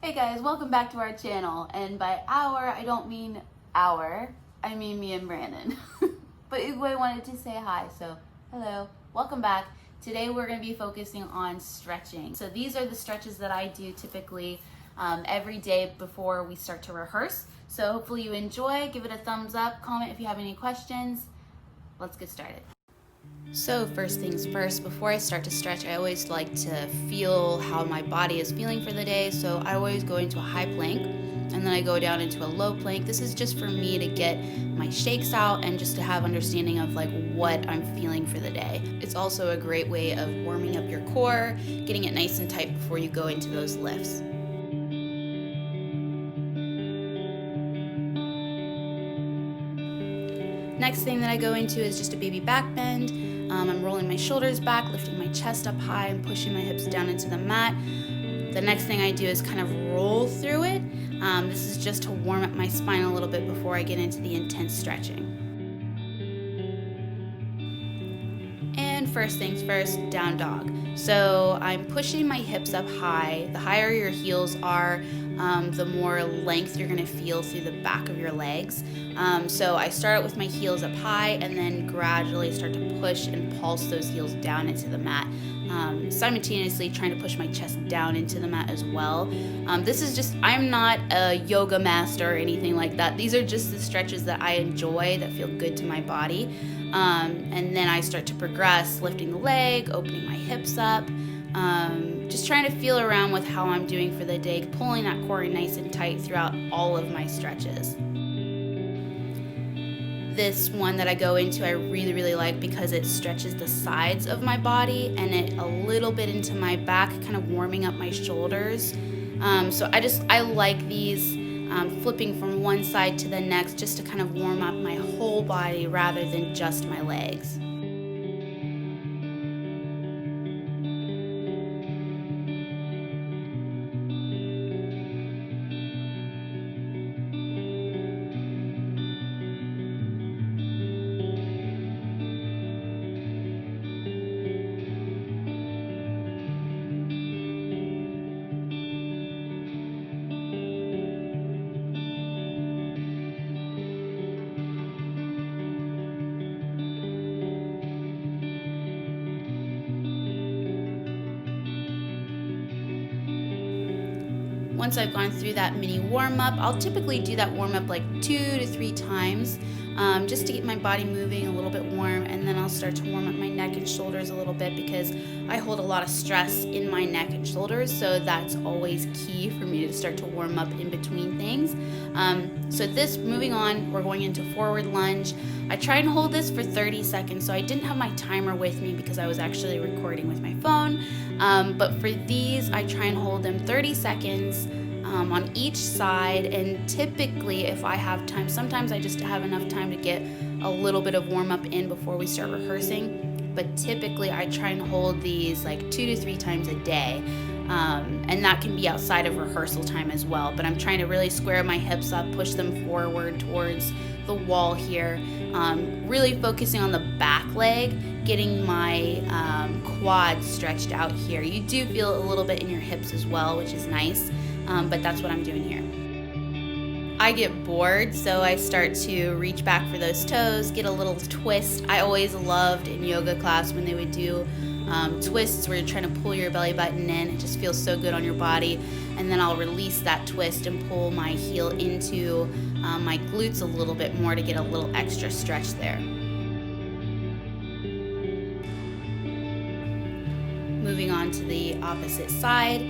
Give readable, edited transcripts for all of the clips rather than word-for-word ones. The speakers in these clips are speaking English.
Hey guys, welcome back to our channel. And by our, I don't mean our, I mean me and Brandon. But Uguay wanted to say hi, so hello, welcome back. Today we're going to be focusing on stretching. So these are the stretches that I do typically every day before we start to rehearse. So hopefully you enjoy, give it a thumbs up, comment if you have any questions. Let's get started. So first things first, before I start to stretch, I always like to feel how my body is feeling for the day. So I always go into a high plank and then I go down into a low plank. This is just for me to get my shakes out and just to have understanding of like what I'm feeling for the day. It's also a great way of warming up your core, getting it nice and tight before you go into those lifts. Next thing that I go into is just a baby back bend. I'm rolling my shoulders back, lifting my chest up high, and pushing my hips down into the mat. The next thing I do is kind of roll through it. This is just to warm up my spine a little bit before I get into the intense stretching. And first things first, down dog. So I'm pushing my hips up high. The higher your heels are, the more length you're gonna feel through the back of your legs. So I start out with my heels up high and then gradually start to push and pulse those heels down into the mat. Simultaneously trying to push my chest down into the mat as well. This is just, I'm not a yoga master or anything like that. These are just the stretches that I enjoy that feel good to my body. And then I start to progress, lifting the leg, opening my hips up, just trying to feel around with how I'm doing for the day, pulling that core nice and tight throughout all of my stretches. This one that I go into I really like because it stretches the sides of my body and it a little bit into my back, kind of warming up my shoulders. So I like these, flipping from one side to the next just to kind of warm up my whole body rather than just my legs. Once I've gone through that mini warm-up, I'll typically do that warm-up like 2 to 3 times just to get my body moving a little bit warm, and then I'll start to warm up my neck and shoulders a little bit because I hold a lot of stress in my neck and shoulders, so that's always key for me to start to warm up in between things. So this, moving on, we're going into forward lunge. I try and hold this for 30 seconds, so I didn't have my timer with me because I was actually recording with my phone. But for these, I try and hold them 30 seconds on each side, and typically if I have time, sometimes I just have enough time to get a little bit of warm up in before we start rehearsing, but typically I try and hold these like 2 to 3 times a day. And that can be outside of rehearsal time as well, but I'm trying to really square my hips up, push them forward towards the wall here, really focusing on the back leg, getting my quads stretched out here. You do feel a little bit in your hips as well, which is nice, but that's what I'm doing here. I get bored, so I start to reach back for those toes, get a little twist. I always loved in yoga class when they would do twists where you're trying to pull your belly button in. It just feels so good on your body. And then I'll release that twist and pull my heel into my glutes a little bit more to get a little extra stretch there. Moving on to the opposite side.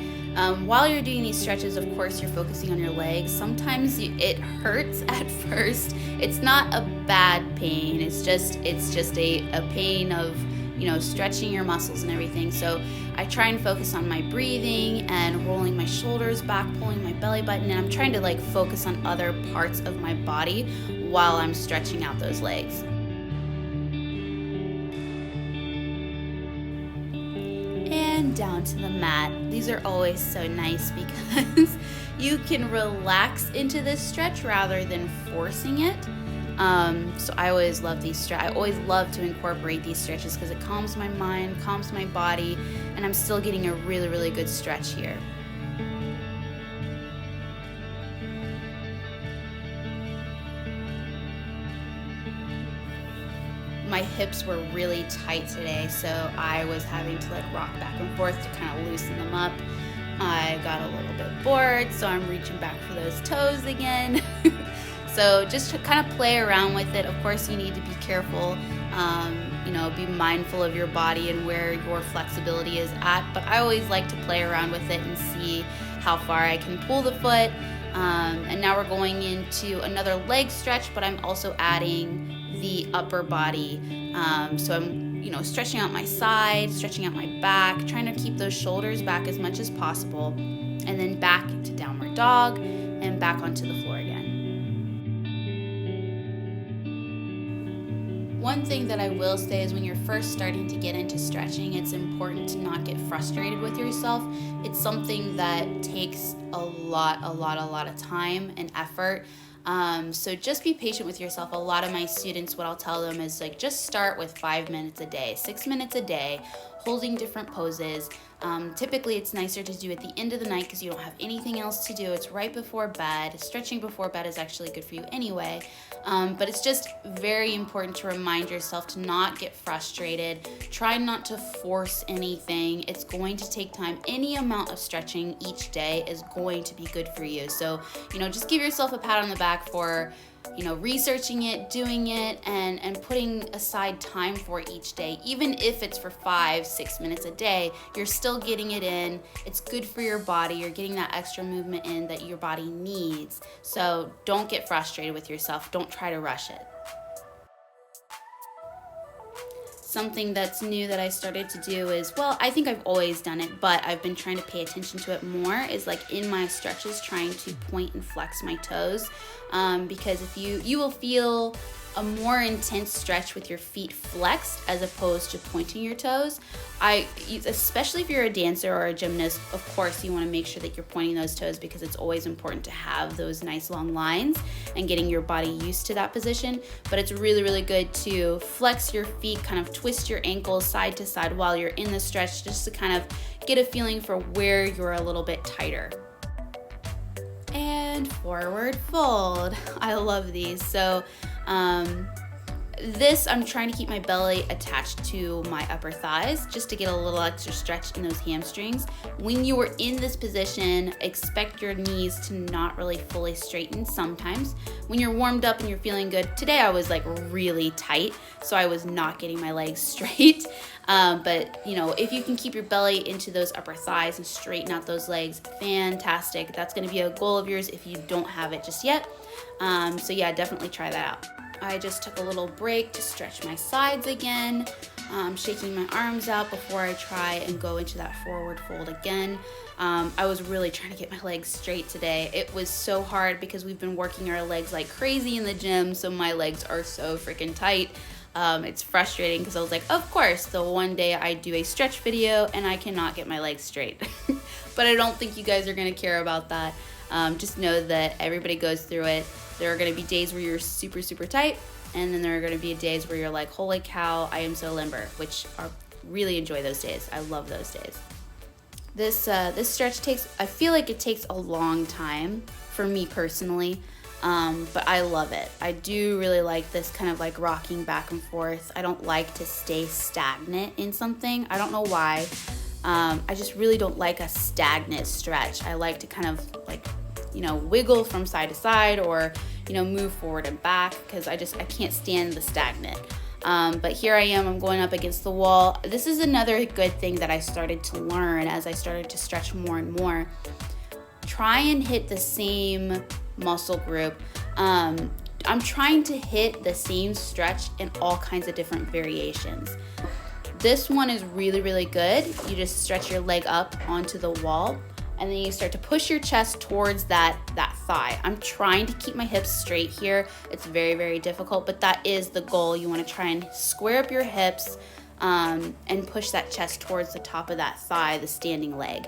While you're doing these stretches, of course, you're focusing on your legs. Sometimes it hurts at first. It's not a bad pain. It's just a pain of, you know, stretching your muscles and everything. So I try and focus on my breathing and rolling my shoulders back, pulling my belly button, and I'm trying to like focus on other parts of my body while I'm stretching out those legs. And down to the mat. These are always so nice because you can relax into this stretch rather than forcing it. So I always love these I always love to incorporate these stretches because it calms my mind, calms my body, and I'm still getting a really good stretch here. my hips were really tight today, so I was having to like rock back and forth to kind of loosen them up. I got a little bit bored, so I'm reaching back for those toes again. So just to kind of play around with it. Of course, you need to be careful, be mindful of your body and where your flexibility is at. But I always like to play around with it and see how far I can pull the foot. And now we're going into another leg stretch, but I'm also adding the upper body. So I'm stretching out my side, stretching out my back, trying to keep those shoulders back as much as possible, and then back to downward dog and back onto the floor again. One thing that I will say is when you're first starting to get into stretching, it's important to not get frustrated with yourself. It's something that takes a lot of time and effort. So just be patient with yourself. A lot of my students, what I'll tell them is like, just start with 5 minutes a day, 6 minutes a day, holding different poses. Typically it's nicer to do at the end of the night because you don't have anything else to do. It's right before bed. Stretching before bed is actually good for you anyway. But it's just very important to remind yourself to not get frustrated. Try not to force anything. It's going to take time. Any amount of stretching each day is going to be good for you. So, just give yourself a pat on the back for researching it, doing it, and putting aside time for each day. Even if it's for 5-6 minutes a day, you're still getting it in. It's good for your body. You're getting that extra movement in that your body needs. So don't get frustrated with yourself. Don't try to rush it. Something that's new that I started to do is, well, I think I've always done it, but I've been trying to pay attention to it more, is like in my stretches trying to point and flex my toes, because if you will feel a more intense stretch with your feet flexed as opposed to pointing your toes. Especially if you're a dancer or a gymnast, of course you want to make sure that you're pointing those toes because it's always important to have those nice long lines and getting your body used to that position. But it's really good to flex your feet, kind of twist your ankles side to side while you're in the stretch, just to kind of get a feeling for where you're a little bit tighter. And forward fold. I love these. So this, I'm trying to keep my belly attached to my upper thighs just to get a little extra stretch in those hamstrings. When you are in this position, expect your knees to not really fully straighten sometimes. When you're warmed up and you're feeling good, today I was like really tight, so I was not getting my legs straight. But if you can keep your belly into those upper thighs and straighten out those legs, fantastic. That's going to be a goal of yours if you don't have it just yet. So yeah, definitely try that out. I just took a little break to stretch my sides again, shaking my arms out before I try and go into that forward fold again. I was really trying to get my legs straight today. It was so hard because we've been working our legs like crazy in the gym, so my legs are so freaking tight. It's frustrating because I was like, of course, the one day I do a stretch video and I cannot get my legs straight. But I don't think you guys are going to care about that. Just know that everybody goes through it. There are going to be days where you're super tight, and then there are going to be days where you're like, holy cow, I am so limber, which are really enjoy those days. I love those days. This stretch I feel like it takes a long time for me personally, but I love it. I do really like this kind of like rocking back and forth. I don't like to stay stagnant in something. I don't know why. I just really don't like a stagnant stretch. I like to kind of like, wiggle from side to side or, move forward and back because I can't stand the stagnant. But here I am, I'm going up against the wall. This is another good thing that I started to learn as I started to stretch more and more. Try and hit the same muscle group. I'm trying to hit the same stretch in all kinds of different variations. This one is really good. You just stretch your leg up onto the wall, and then you start to push your chest towards that thigh. I'm trying to keep my hips straight here. It's very difficult, but that is the goal. You want to try and square up your hips and push that chest towards the top of that thigh, the standing leg.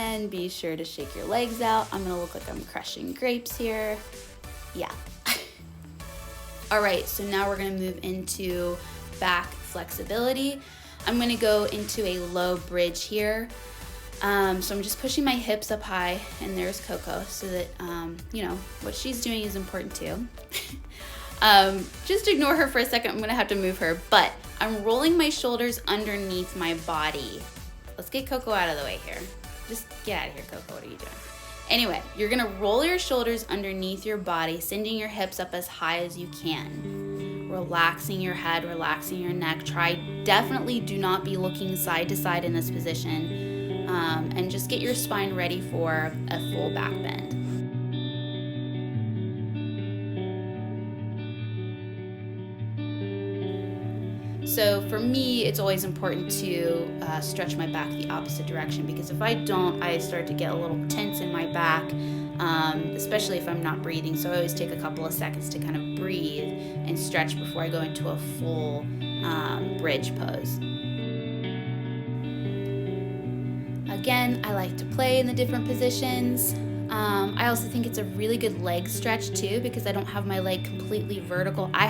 again, be sure to shake your legs out. I'm gonna look like I'm crushing grapes here. Yeah. All right, so now we're gonna move into back flexibility. I'm gonna go into a low bridge here. So I'm just pushing my hips up high, and there's Coco, so that, you know, what she's doing is important too. Just ignore her for a second, I'm gonna have to move her, but I'm rolling my shoulders underneath my body. Let's get Coco out of the way here. Just get out of here, Coco, what are you doing? Anyway, you're gonna roll your shoulders underneath your body, sending your hips up as high as you can. Relaxing your head, relaxing your neck. Definitely do not be looking side to side in this position. And just get your spine ready for a full back bend. So for me, it's always important to stretch my back the opposite direction, because if I don't, I start to get a little tense in my back, especially if I'm not breathing. So I always take a couple of seconds to kind of breathe and stretch before I go into a full bridge pose. Again, I like to play in the different positions. I also think it's a really good leg stretch too, because I don't have my leg completely vertical. I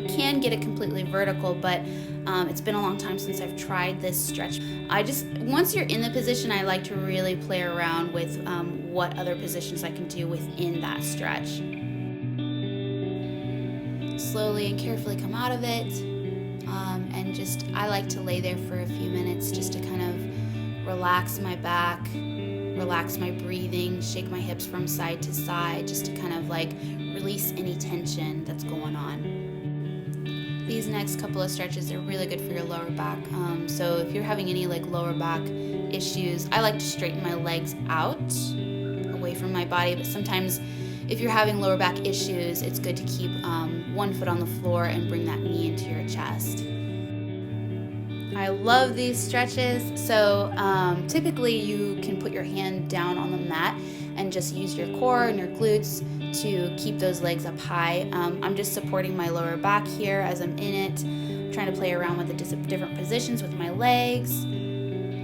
can get it completely vertical, but it's been a long time since I've tried this stretch. Once you're in the position, I like to really play around with what other positions I can do within that stretch. Slowly and carefully come out of it, and I like to lay there for a few minutes just to kind of relax my back, relax my breathing, shake my hips from side to side, just to kind of like release any tension that's going on. These next couple of stretches are really good for your lower back. So if you're having any like lower back issues, I like to straighten my legs out away from my body, but sometimes if you're having lower back issues, it's good to keep one foot on the floor and bring that knee into your chest. I love these stretches. So typically you can put your hand down on the mat and just use your core and your glutes to keep those legs up high. I'm just supporting my lower back here as I'm in it. I'm trying to play around with the different positions with my legs,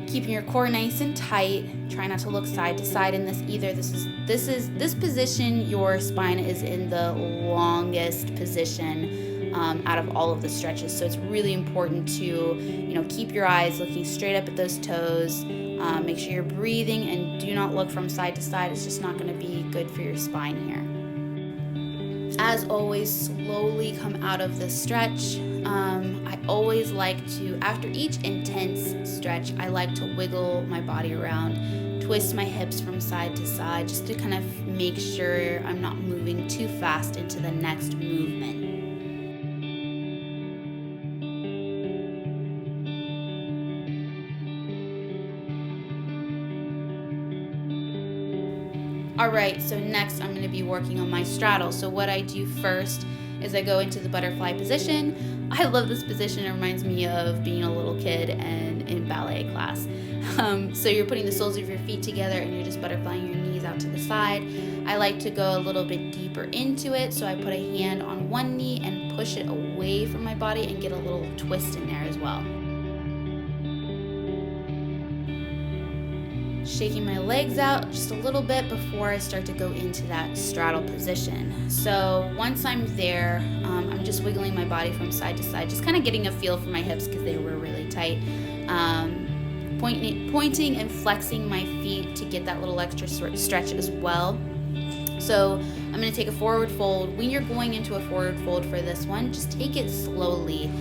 keeping your core nice and tight. Try not to look side to side in this either. This position, your spine is in the longest position out of all of the stretches, so it's really important to keep your eyes looking straight up at those toes. Make sure you're breathing and do not look from side to side. It's just not going to be good for your spine here. As always, slowly come out of this stretch. I always like to, after each intense stretch, I like to wiggle my body around, twist my hips from side to side, just to kind of make sure I'm not moving too fast into the next movement. Alright, so next I'm going to be working on my straddle. So what I do first is I go into the butterfly position. I love this position. It reminds me of being a little kid and in ballet class. So you're putting the soles of your feet together and you're just butterflying your knees out to the side. I like to go a little bit deeper into it, so I put a hand on one knee and push it away from my body and get a little twist in there as well. Shaking my legs out just a little bit before I start to go into that straddle position. So once I'm there, I'm just wiggling my body from side to side, just kind of getting a feel for my hips because they were really tight. Pointing and flexing my feet to get that little extra stretch as well. So I'm going to take a forward fold. When you're going into a forward fold for this one, just take it slowly.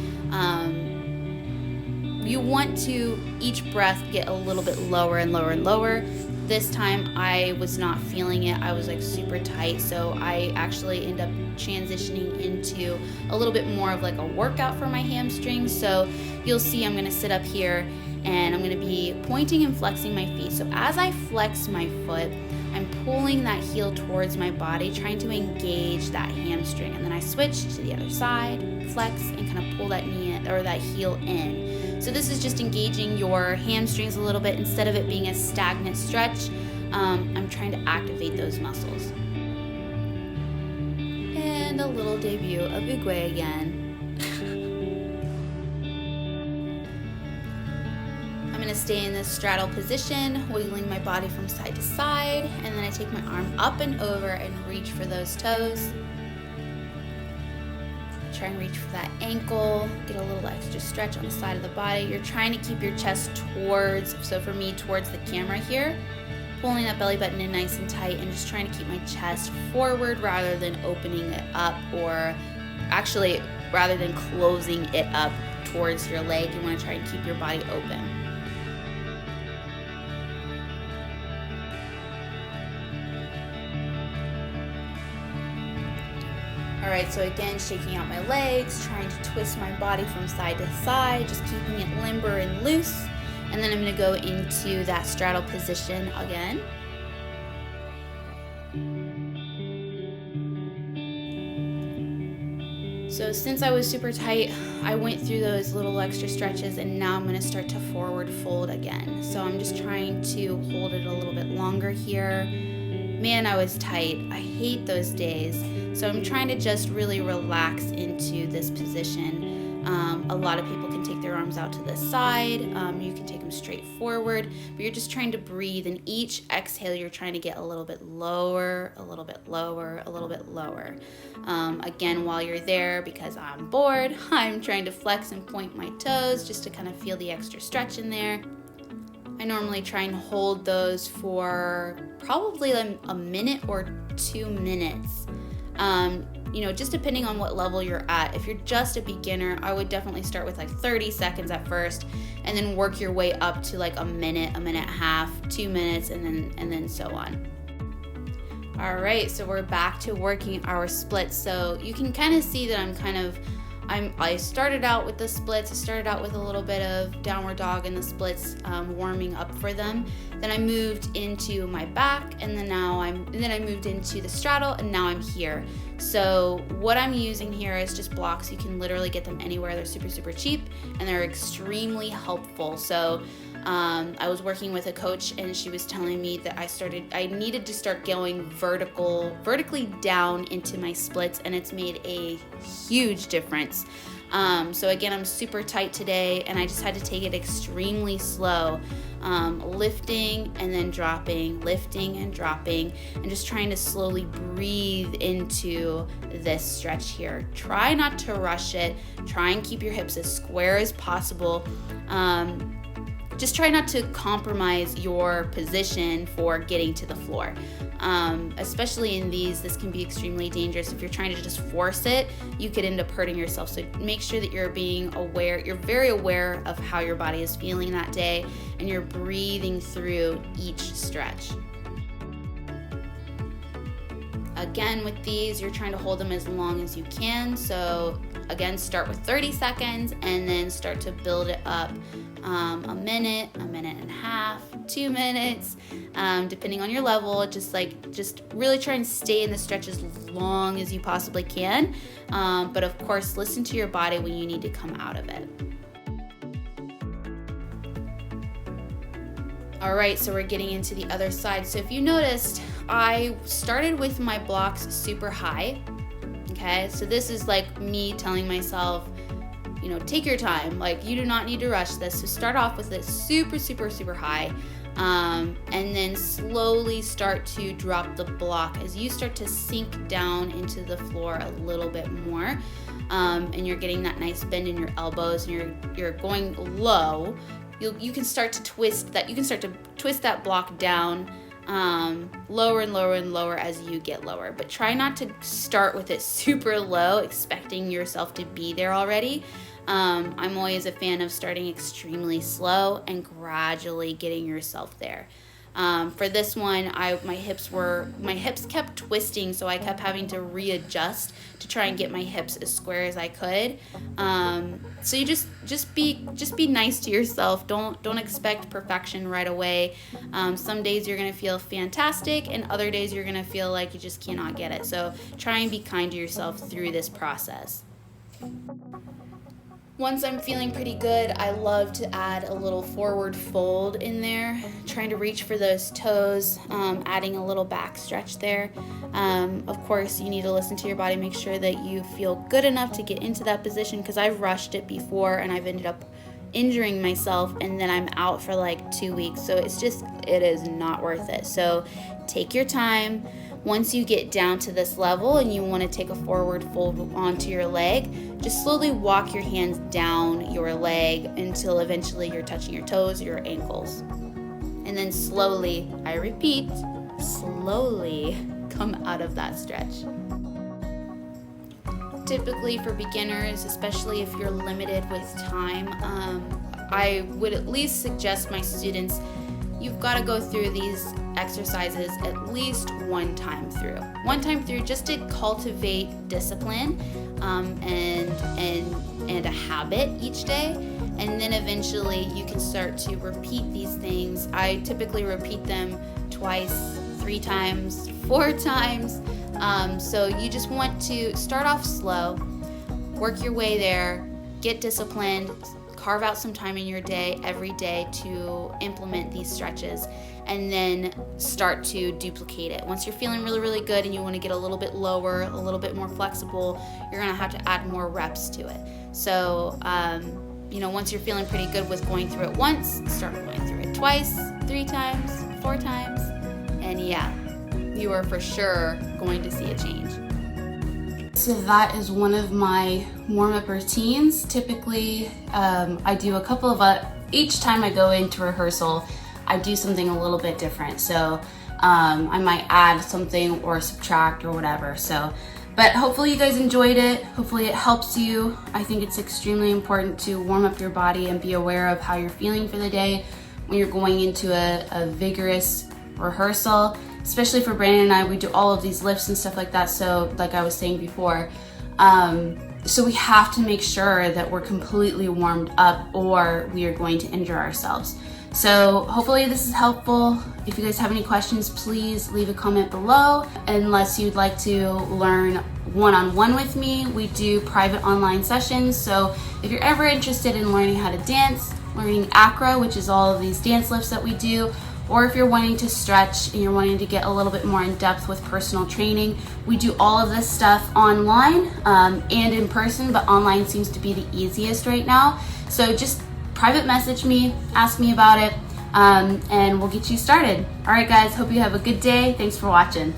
You want to, each breath, get a little bit lower and lower and lower. This time I was not feeling it. I was like super tight, so I actually end up transitioning into a little bit more of like a workout for my hamstrings. So you'll see I'm gonna sit up here and I'm gonna be pointing and flexing my feet. So as I flex my foot, I'm pulling that heel towards my body, trying to engage that hamstring. And then I switch to the other side, flex, and kind of pull that knee or that heel in. So this is just engaging your hamstrings a little bit instead of it being a stagnant stretch. I'm trying to activate those muscles. And a little debut of Uguay again. I'm going gonna stay in this straddle position, wiggling my body from side to side, and then I take my arm up and over and reach for those toes. Try and reach for that ankle, get a little extra stretch on the side of the body. You're trying to keep your chest towards, so for me, towards the camera here, pulling that belly button in nice and tight and just trying to keep my chest forward rather than opening it up, or actually rather than closing it up towards your leg. You want to try and keep your body open. All right, so again, shaking out my legs, trying to twist my body from side to side, just keeping it limber and loose. And then I'm gonna go into that straddle position again. So since I was super tight, I went through those little extra stretches, and now I'm gonna start to forward fold again. So I'm just trying to hold it a little bit longer here. Man, I was tight. I hate those days. So I'm trying to just really relax into this position. A lot of people can take their arms out to the side. You can take them straight forward, but you're just trying to breathe. And each exhale, you're trying to get a little bit lower, a little bit lower, a little bit lower. Again, while you're there, because I'm bored, I'm trying to flex and point my toes just to kind of feel the extra stretch in there. I normally try and hold those for probably a minute or 2 minutes. Just depending on what level you're at. If you're just a beginner, I would definitely start with like 30 seconds at first, and then work your way up to like a minute and a half, 2 minutes, and then so on. All right, so we're back to working our splits. So you can kind of see that I started out with the splits. I started out with a little bit of downward dog and the splits, warming up for them. Then I moved into my back, and then I moved into the straddle, and now I'm here. So what I'm using here is just blocks. You can literally get them anywhere. They're super, super cheap, and they're extremely helpful. So I was working with a coach, and she was telling me that I needed to start going vertically down into my splits, and it's made a huge difference. So again, I'm super tight today, and I just had to take it extremely slow, lifting and then dropping, lifting and dropping, and just trying to slowly breathe into this stretch here. Try not to rush it. Try and keep your hips as square as possible. Just try not to compromise your position for getting to the floor. Especially in these, this can be extremely dangerous. If you're trying to just force it, you could end up hurting yourself. So make sure that you're very aware of how your body is feeling that day, and you're breathing through each stretch. Again, with these, you're trying to hold them as long as you can. So again, start with 30 seconds and then start to build it up. A minute and a half, 2 minutes, depending on your level. Just really try and stay in the stretch as long as you possibly can. But of course, listen to your body when you need to come out of it. All right, so we're getting into the other side. So if you noticed, I started with my blocks super high. Okay, so this is like me telling myself, take your time. Like, you do not need to rush this. So start off with it super, super, super high, and then slowly start to drop the block as you start to sink down into the floor a little bit more, and you're getting that nice bend in your elbows, and you're going low. You can start to twist that. You can start to twist that block down. Lower and lower and lower as you get lower, but try not to start with it super low, expecting yourself to be there already. I'm always a fan of starting extremely slow and gradually getting yourself there. For this one, my hips kept twisting, so I kept having to readjust to try and get my hips as square as I could. So you just be nice to yourself. Don't expect perfection right away. Some days you're gonna feel fantastic, and other days you're gonna feel like you just cannot get it. So try and be kind to yourself through this process. Once I'm feeling pretty good, I love to add a little forward fold in there, trying to reach for those toes, adding a little back stretch there. Of course, you need to listen to your body, make sure that you feel good enough to get into that position, because I've rushed it before and I've ended up injuring myself and then I'm out for like 2 weeks. So it is not worth it. So take your time. Once you get down to this level and you want to take a forward fold onto your leg, just slowly walk your hands down your leg until eventually you're touching your toes, your ankles. And then slowly, I repeat, slowly come out of that stretch. Typically for beginners, especially if you're limited with time, I would at least suggest my students, you've got to go through these exercises at least one time through. One time through just to cultivate discipline and a habit each day. And then eventually you can start to repeat these things. I typically repeat them twice, 3 times, 4 times. So you just want to start off slow, work your way there, get disciplined, carve out some time in your day every day to implement these stretches, and then start to duplicate it. Once you're feeling really, really good and you want to get a little bit lower, a little bit more flexible, you're going to have to add more reps to it. So, once you're feeling pretty good with going through it once, start going through it twice, 3 times, 4 times, and yeah, you are for sure going to see a change. So that is one of my warm-up routines. Typically, I do a couple of, each time I go into rehearsal, I do something a little bit different. So I might add something or subtract or whatever. But hopefully you guys enjoyed it. Hopefully it helps you. I think it's extremely important to warm up your body and be aware of how you're feeling for the day when you're going into a vigorous rehearsal. Especially for Brandon and I, we do all of these lifts and stuff like that. So like I was saying before, so we have to make sure that we're completely warmed up or we are going to injure ourselves. So hopefully this is helpful. If you guys have any questions, please leave a comment below. Unless you'd like to learn one-on-one with me, we do private online sessions. So if you're ever interested in learning how to dance, learning acro, which is all of these dance lifts that we do, or if you're wanting to stretch and you're wanting to get a little bit more in depth with personal training, we do all of this stuff online and in person, but online seems to be the easiest right now. So just private message me, ask me about it, and we'll get you started. All right, guys, hope you have a good day. Thanks for watching.